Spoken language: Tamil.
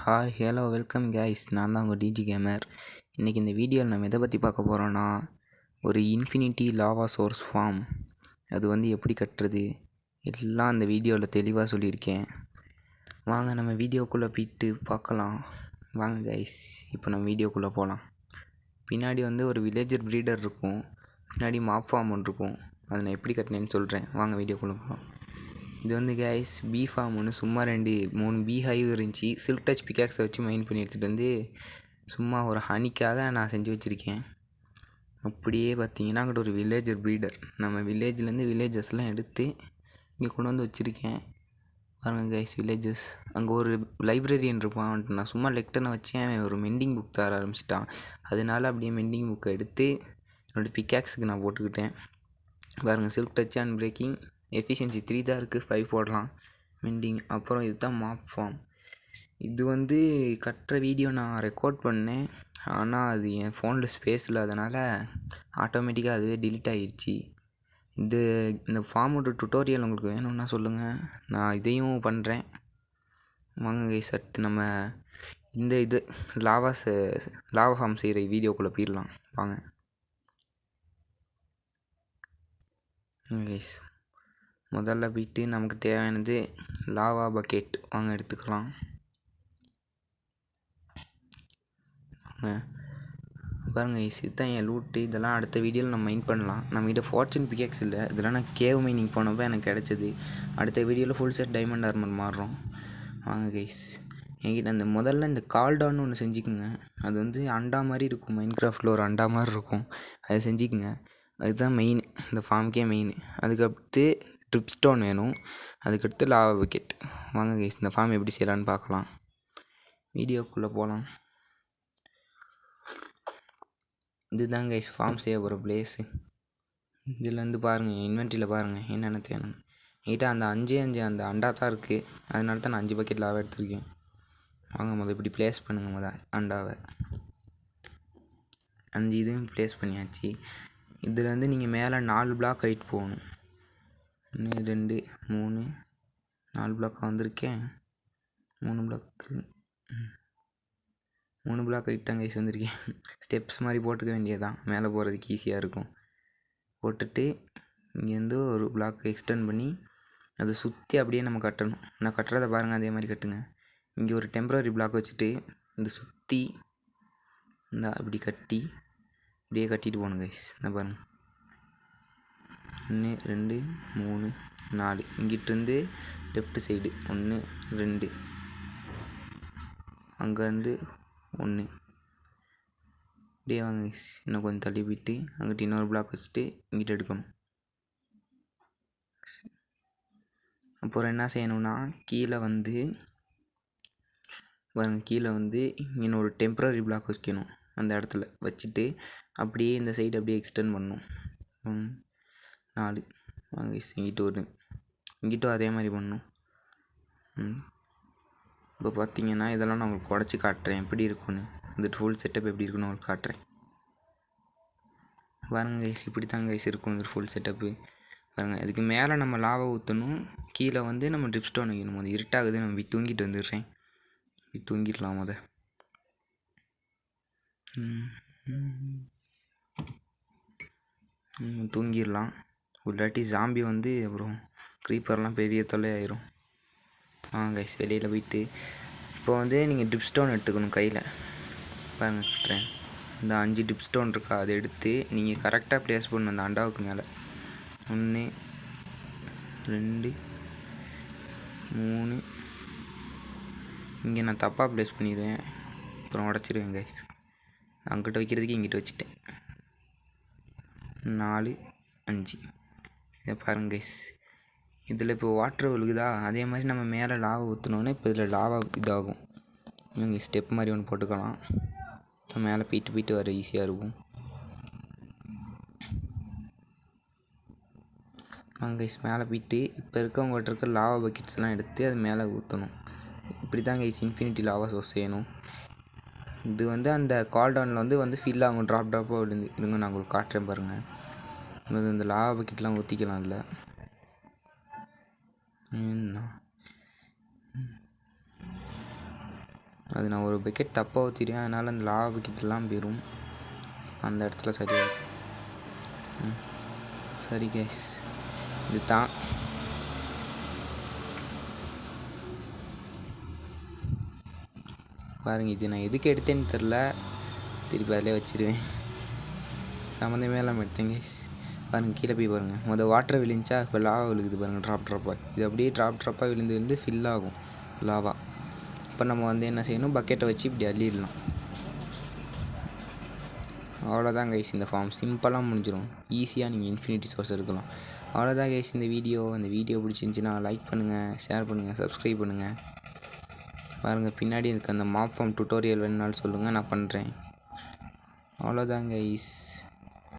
ஹாய் ஹலோ வெல்கம் கைஸ், நான் தான் உங்கள் டிஜி கேமர். இன்றைக்கி இந்த வீடியோவில் நம்ம எதை பற்றி பார்க்க போகிறோன்னா, ஒரு இன்ஃபினிட்டி லாவா சோர்ஸ் ஃபார்ம் அது எப்படி கட்டுறது எல்லாம் அந்த வீடியோவில் தெளிவாக சொல்லியிருக்கேன். வாங்க நம்ம வீடியோக்குள்ளே போயிட்டு பார்க்கலாம். வாங்க கைஸ், இப்போ நம்ம வீடியோக்குள்ளே போகலாம். பின்னாடி ஒரு வில்லேஜர் ப்ரீடர் இருக்கும், பின்னாடி மாப் ஃபார்ம் ஒன்று இருக்கும். அதை நான் எப்படி கட்டினேன்னு சொல்கிறேன். வாங்க வீடியோக்குள்ளே போகலாம். இது கைஸ் பி ஃபார்ம் ஒன்று, சும்மா 2-3 பி ஹைவ் இருந்துச்சு. சில்க் டச் பிக்காக்ஸை வச்சு மைன் பண்ணி எடுத்துகிட்டு சும்மா ஒரு ஹனிக்காக நான் செஞ்சு வச்சுருக்கேன். அப்படியே பார்த்தீங்கன்னா அங்கிட்ட ஒரு வில்லேஜர் ப்ரீடர், நம்ம வில்லேஜ்லேருந்து வில்லேஜஸ்லாம் எடுத்து இங்கே கொண்டு வச்சுருக்கேன். பாருங்க கைஸ், வில்லேஜஸ். அங்கே ஒரு லைப்ரரியன் இருப்பான். நான் சும்மா லெக்டனை வச்சு அவன் ஒரு மெண்டிங் புக் தர ஆரம்பிச்சிட்டான். அதனால அப்படியே மெண்டிங் புக்கை எடுத்து என்னோடய பிக்காக்ஸுக்கு நான் போட்டுக்கிட்டேன். பாருங்கள், silk touch and breaking efficiency 3 தான் இருக்குது, 5 போடலாம். மெண்டிங். அப்புறம் இதுதான் மாப் ஃபார்ம். இது கட்டுற வீடியோ நான் ரெக்கார்ட் பண்ணேன், ஆனால் அது என் ஃபோனில் ஸ்பேஸ் இல்லாதனால ஆட்டோமேட்டிக்காக அதுவே டிலீட் ஆகிடுச்சி. இந்த ஃபார்மோட டுட்டோரியல் உங்களுக்கு வேணும்னா சொல்லுங்கள், நான் இதையும் பண்ணுறேன். வாங்க கைஸ், அடுத்து நம்ம லாவா ஃபார்ம் செய்கிற வீடியோக்குள்ளே போயிடலாம். வாங்க கைஸ், முதல்ல போயிட்டு நமக்கு தேவையானது லாவா பக்கெட் வாங்க எடுத்துக்கலாம். பாருங்கள் கைஸ், இதுதான் என் லூட்டு. இதெல்லாம் அடுத்த வீடியோவில் நம்ம மைன் பண்ணலாம். நம்மகிட்ட ஃபார்ச்சூன் பிக்கெக்ஸ் இல்லை, இதெல்லாம் நான் கேவ் மைனிங் போனப்போ எனக்கு கிடச்சிது. அடுத்த வீடியோவில் ஃபுல் செட் டைமண்ட் ஆர்மர் மாறுறோம். வாங்க கைஸ், என்கிட்ட முதல்ல இந்த கால்டான்னு ஒன்று செஞ்சுக்குங்க. அது அண்டா மாதிரி இருக்கும், மைன் கிராஃப்டில் ஒரு அண்டா மாதிரி இருக்கும், அதை செஞ்சுக்குங்க. அதுதான் மெயின், இந்த ஃபார்முக்கே மெயின். அதுக்கடுத்து ட்ரிப் ஸ்டோன் வேணும், அதுக்கடுத்து லாவா பக்கெட். வாங்க கைஸ், இந்த ஃபார்ம் எப்படி செய்யலான்னு பார்க்கலாம். வீடியோக்குள்ளே போகலாம். இதுதான் கைஸ் ஃபார்ம் செய்ய போகிற பிளேஸு. இதிலேருந்து பாருங்கள், இன்வென்ட்ரியில் பாருங்கள் என்னென்ன தேணும். என்கிட்ட அந்த 5 அந்த அண்டா தான் இருக்குது, அதனால தான் நான் 5 பக்கெட் லாவா எடுத்துருக்கேன். வாங்க இப்படி ப்ளேஸ் பண்ணுங்கள் அண்டாவை. 5 இதுவும் ப்ளேஸ் பண்ணியாச்சு. இதில் நீங்கள் மேலே 4 பிளாக் ஹைட் போகணும். 1 2 3 4 பிளாக்காக வந்திருக்கேன். 3 பிளாக் ஹைட் தான் கைஸ் வந்திருக்கேன். ஸ்டெப்ஸ் மாதிரி போட்டுக்க வேண்டியதுதான், மேலே போகிறதுக்கு ஈஸியாக இருக்கும். போட்டுட்டு இங்கேருந்து ஒரு பிளாக் எக்ஸ்டெண்ட் பண்ணி அதை சுற்றி அப்படியே நம்ம கட்டணும். நான் கட்டுறதை பாருங்கள், அதே மாதிரி கட்டுங்க. இங்கே ஒரு டெம்ப்ரரி பிளாக் வச்சுட்டு இந்த சுற்றி அப்படி அப்படியே கட்டிட்டு போகணும் கைஸ். இந்த பாருங்கள், 1 2 3 4. இங்கிட்டிருந்து லெஃப்ட் சைடு 1 2, அங்கேருந்து 1. அப்படியே வாங்க கைஸ், இன்னும் கொஞ்சம் தள்ளி போயிட்டு அங்கிட்ட இன்னொரு பிளாக் வச்சுட்டு இங்கிட்ட எடுக்கணும். அப்புறம் என்ன செய்யணும்னா, கீழே பாருங்கள், கீழே இன்னொரு டெம்ப்ரரி பிளாக் வைக்கணும். அந்த இடத்துல வச்சுட்டு அப்படியே இந்த சைடு அப்படியே எக்ஸ்டெண்ட் பண்ணணும். 4. வாங்க கைஸ், இங்கிட்டும் அதே மாதிரி பண்ணணும். இப்போ பார்த்தீங்கன்னா இதெல்லாம் நான் உங்களுக்கு உடச்சி காட்டுறேன் எப்படி இருக்குன்னு. இந்த ஃபுல் செட்டப் எப்படி இருக்குன்னு உங்களுக்கு காட்டுறேன். பாருங்கள் கைஸ், இப்படி தான் கைஸ் இருக்கும் இந்த ஃபுல் செட்டப்பு. பாருங்கள், இதுக்கு மேலே நம்ம லாவா ஊற்றணும், கீழே நம்ம ட்ரிப் ஸ்டோன் வைக்கணும். அது இருட்டாகுது, நம்ம தூங்கிட்டு வந்துடுறேன். தூங்கிடலாம் தூங்கிடலாம். இல்லாட்டி ஜாம்பி அப்புறம் க்ரீப்பர்லாம் பெரிய தொல்லை ஆயிரும். கைஸ், வெளியில் போயிட்டு இப்போ நீங்கள் ட்ரிப் ஸ்டோன் எடுத்துக்கணும் கையில். பாருங்கள் கட்டுறேன். இந்த 5 ட்ரிப் ஸ்டோன் இருக்கா, அதை எடுத்து நீங்கள் கரெக்டாக ப்ளேஸ் பண்ணணும் அந்த அண்டாவுக்கு மேலே. 1 2 3. இங்கே நான் தப்பாக ப்ளேஸ் பண்ணிடுவேன், அப்புறம் உடச்சிடுவேன் கைஸ். அங்கிட்ட வைக்கிறதுக்கு இங்கிட்ட வச்சுட்டேன். 4 5. இதை பாருங்கள் கைஸ், இதில் இப்போ வாட்ரு விழுகுதா, அதே மாதிரி நம்ம மேலே லாவா ஊற்றினோன்னே இப்போ இதில் லாவா இதாகும். நீங்கள் ஸ்டெப் மாதிரி ஒன்று போட்டுக்கலாம், மேலே போயிட்டு வர ஈஸியாக இருக்கும். கைஸ், மேலே போயிட்டு இப்போ உங்கள்கிட்ட இருக்க லாவா பக்கெட்ஸ்லாம் எடுத்து அது மேலே ஊற்றணும். இப்படி தான் கைஸ் இன்ஃபினிட்டி லாவா சோர்ஸ் செய்யணும். இது அந்த கால்டவுனில் ஃபில் ஆகும், ட்ராப்பாக விழுந்து. நான் உங்களுக்கு காட்டுறேன் பாருங்கள். இந்த லாவா பக்கெட்லாம் ஊற்றிக்கலாம் அதில். அது நான் ஒரு பக்கெட் தப்பாக ஊற்றிடுவேன், அதனால் அந்த லாவா பக்கெட்லாம் போயிடும். அந்த இடத்துல சரியாக சரி கைஸ், இது தான் பாருங்கள். இது நான் எதுக்கு எடுத்தேன்னு தெரில, திருப்பி அதிலே வச்சுருவேன். சம்மந்தமே இல்லாமல் எடுத்தேன் கைஸ். பாருங்கள் கீழே போய் பாருங்கள். வாட்டர் விழுந்துச்சா, இப்போ லாவா விழுகுது பாருங்கள், ட்ராப்பாக. இது அப்படியே ட்ராப்பாக விழுந்து ஃபில் ஆகும் லாவா. இப்போ நம்ம என்ன செய்யணும், பக்கெட்டை வச்சு இப்படி அள்ளிடலாம். அவ்வளோதான் கைஸ், இந்த ஃபார்ம் சிம்பிளாக முடிஞ்சிடும். ஈஸியாக நீங்கள் இன்ஃபினிட்டி சோர்ஸ் எடுக்கலாம். அவ்வளோதான் கைஸ் இந்த வீடியோ. பிடிச்சிருந்துச்சின்னா லைக் பண்ணுங்கள், ஷேர் பண்ணுங்கள், சப்ஸ்கிரைப் பண்ணுங்கள். பாருங்கள் பின்னாடி எனக்கு அந்த மாப் ஃபார்ம் டுட்டோரியல் வேணுனாலும் சொல்லுங்கள், நான் பண்ணுறேன். அவ்வளோதான் கைஸ்.